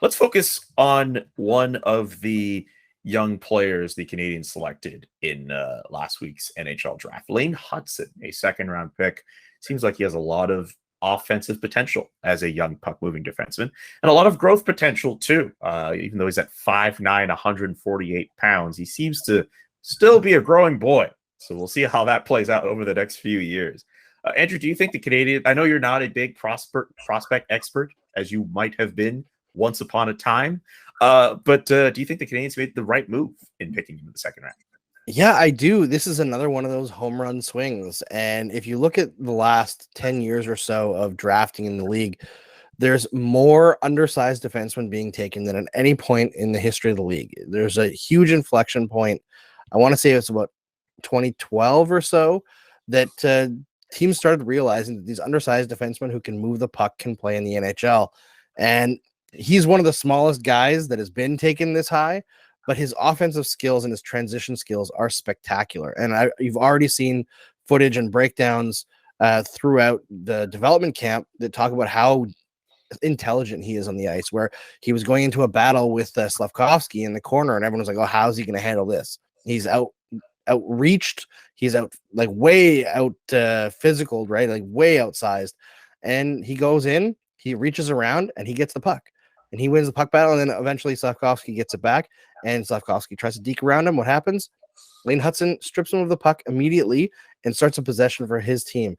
Let's focus on one of the young players the Canadiens selected in last week's NHL draft. Lane Hutson, a second-round pick. Seems like he has a lot of offensive potential as a young puck-moving defenseman, and a lot of growth potential too. Even though he's at 5'9", 148 pounds, he seems to still be a growing boy. So we'll see how that plays out over the next few years. Andrew, do you think the Canadian? I know you're not a big prospect expert, as you might have been once upon a time, but do you think the Canadiens made the right move in picking him in the second round? Yeah, I do. This is another one of those home run swings. And if you look at the last 10 years or so of drafting in the league, there's more undersized defensemen being taken than at any point in the history of the league. There's a huge inflection point. I want to say it's about 2012 or so that teams started realizing that these undersized defensemen who can move the puck can play in the NHL. And he's one of the smallest guys that has been taken this high, but his offensive skills and his transition skills are spectacular. And you've already seen footage and breakdowns throughout the development camp that talk about how intelligent he is on the ice, where he was going into a battle with Slavkovsky in the corner, and everyone was like, oh, how's he going to handle this? He's outreached. He's way out physical, right? Like way outsized. And he goes in, he reaches around, and he gets the puck. And he wins the puck battle, and then eventually Slavkovsky gets it back, and Slavkovsky tries to deke around him. What happens? Lane Hutson strips him of the puck immediately and starts a possession for his team.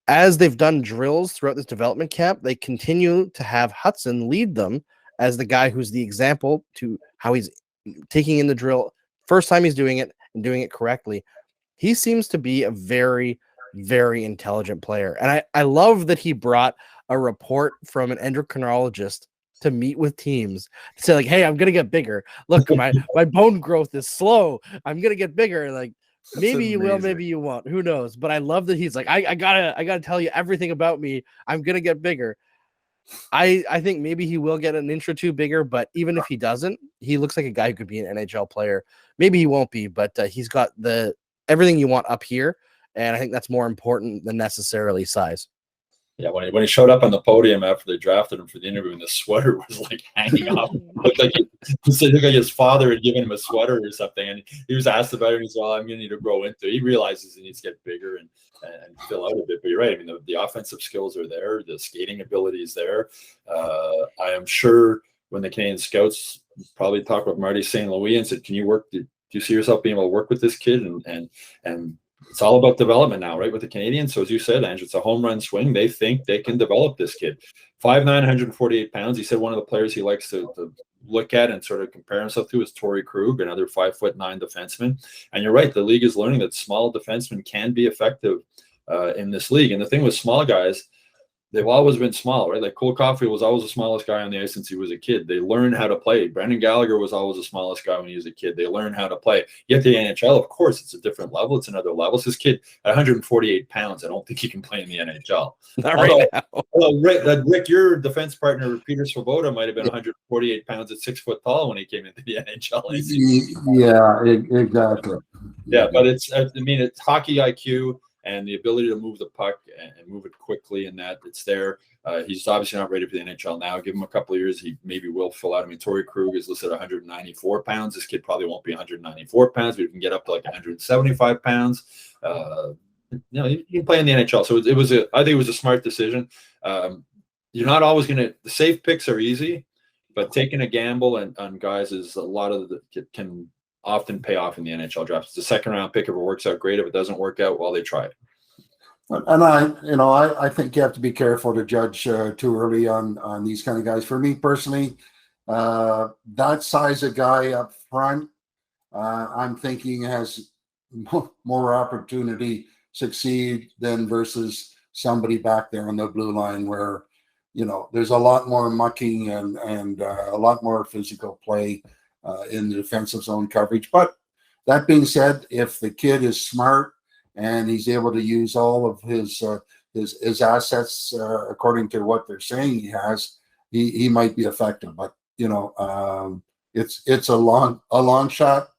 As they've done drills throughout this development camp, they continue to have Hutson lead them as the guy who's the example to how he's taking in the drill. First time he's doing it and doing it correctly. He seems to be a very, very intelligent player. And I love that he brought a report from an endocrinologist to meet with teams to say, like, hey, I'm going to get bigger. Look, my bone growth is slow. I'm going to get bigger. Like, maybe you will, maybe you won't. Who knows? But I love that he's like, I gotta tell you everything about me. I'm going to get bigger. I think maybe he will get an inch or two bigger, but even if he doesn't, he looks like a guy who could be an NHL player. Maybe he won't be, but he's got everything you want up here. And I think that's more important than necessarily size. Yeah, when he showed up on the podium after they drafted him for the interview, and the sweater was like hanging off, looked like his father had given him a sweater or something. And he was asked about it, and he said, "Well, I'm going to need to grow into it." He realizes he needs to get bigger and fill out a bit. But you're right. I mean, the offensive skills are there, the skating ability is there. I am sure when the Canadian scouts probably talked with Marty St. Louis and said, "Can you work? Do you see yourself being able to work with this kid?" And it's all about development now, right? With the Canadiens. So as you said, Andrew, it's a home run swing. They think they can develop this kid. 5'9", 148 pounds. He said one of the players he likes to look at and sort of compare himself to is Torrey Krug, another 5'9" defenseman. And you're right, the league is learning that small defensemen can be effective in this league. And the thing with small guys, they've always been small, right? Like Cole Caulfield was always the smallest guy on the ice since he was a kid. They learn how to play. Brendan Gallagher was always the smallest guy when he was a kid. They learn how to play. Yet the NHL, of course, it's a different level. It's another level. So this kid at 148 pounds, I don't think he can play in the NHL. Not right now. Rick, your defense partner, Peter Svoboda, might have been 148 pounds at 6 foot tall when he came into the NHL. Yeah, exactly. Yeah, but it's hockey IQ and the ability to move the puck and move it quickly, and that it's there. He's obviously not ready for the NHL now. Give him a couple of years, he maybe will fill out. I mean, Torrey Krug is listed at 194 pounds. This kid probably won't be 194 pounds, but he can get up to like 175 pounds. You can play in the NHL. So I think it was a smart decision. You're not always going to – the safe picks are easy, but taking a gamble on guys is a lot of can often pay off in the NHL draft. It's a second-round pick. If it works out, great. If it doesn't work out, well, they tried. And I think you have to be careful to judge too early on these kind of guys. For me personally, that size of guy up front, I'm thinking has more opportunity succeed than versus somebody back there on the blue line where, there's a lot more mucking and a lot more physical play in the defensive zone coverage. But that being said, if the kid is smart and he's able to use all of his assets according to what they're saying he has, he might be effective. But it's a long shot.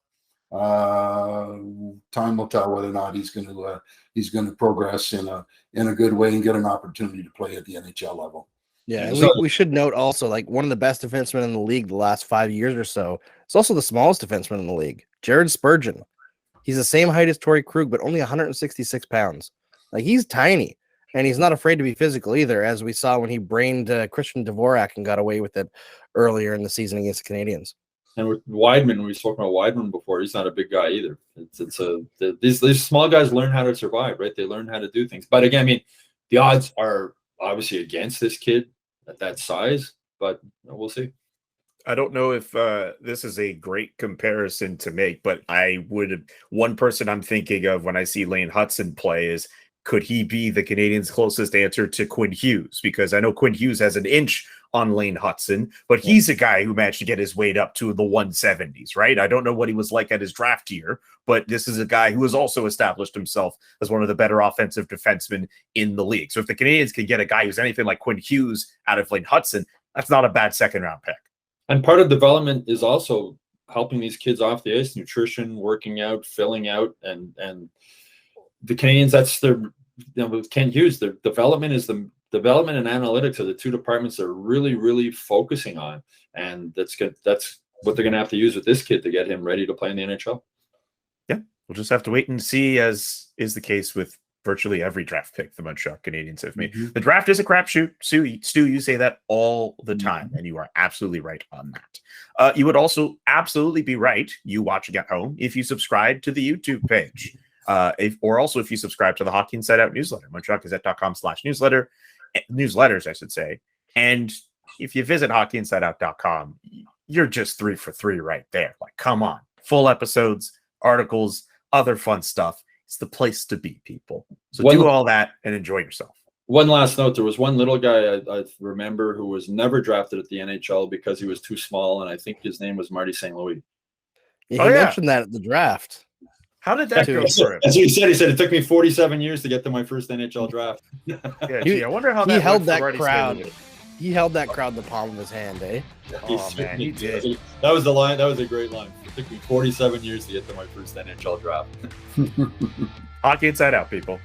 Time will tell whether or not he's going to progress in a good way and get an opportunity to play at the NHL level. Yeah, and So- we should note also, like, one of the best defensemen in the league the last 5 years or so. It's also the smallest defenseman in the league, Jared Spurgeon. He's the same height as Torrey Krug, but only 166 pounds. Like, he's tiny, and he's not afraid to be physical either, as we saw when he brained Christian Dvorak and got away with it earlier in the season against the Canadiens. And with Weidman, we've spoken about Weidman before. He's not a big guy either. These small guys learn how to survive, right? They learn how to do things. But again, I mean, the odds are obviously against this kid at that size, but we'll see. I don't know if this is a great comparison to make, but one person I'm thinking of when I see Lane Hutson play is, could he be the Canadiens' closest answer to Quinn Hughes? Because I know Quinn Hughes has an inch on Lane Hutson, but he's a guy who managed to get his weight up to the 170s, right? I don't know what he was like at his draft year, but this is a guy who has also established himself as one of the better offensive defensemen in the league. So if the Canadiens can get a guy who's anything like Quinn Hughes out of Lane Hutson, that's not a bad second-round pick. And part of development is also helping these kids off the ice, nutrition, working out, filling out, and the Canadiens, that's their, with Ken Hughes, their development is the development and analytics are the two departments they're really, really focusing on. And that's good. That's what they're going to have to use with this kid to get him ready to play in the NHL. Yeah, we'll just have to wait and see, as is the case with virtually every draft pick the Montreal Canadiens have made. The draft is a crapshoot. Stu, you say that all the time, and you are absolutely right on that. You would also absolutely be right, you watching at home, if you subscribe to the YouTube page. If you subscribe to the Hockey Inside Out newsletter, MontrealGazette.com/newsletter, newsletters, I should say. And if you visit hockeyinsideout.com, you're just 3 for 3 right there. Like, come on, full episodes, articles, other fun stuff. It's the place to be, people. So do all that and enjoy yourself. One last note, there was one little guy I remember who was never drafted at the NHL because he was too small, and I think his name was Marty St. Louis. Yeah, he mentioned that at the draft. How did that go for him? That's what he said. He said it took me 47 years to get to my first NHL draft. I wonder how he held that crowd. He held that crowd in the palm of his hand, eh? Oh, man, he did. That was the line. That was a great line. It took me 47 years to get to my first NHL draft. Hockey Inside Out, people.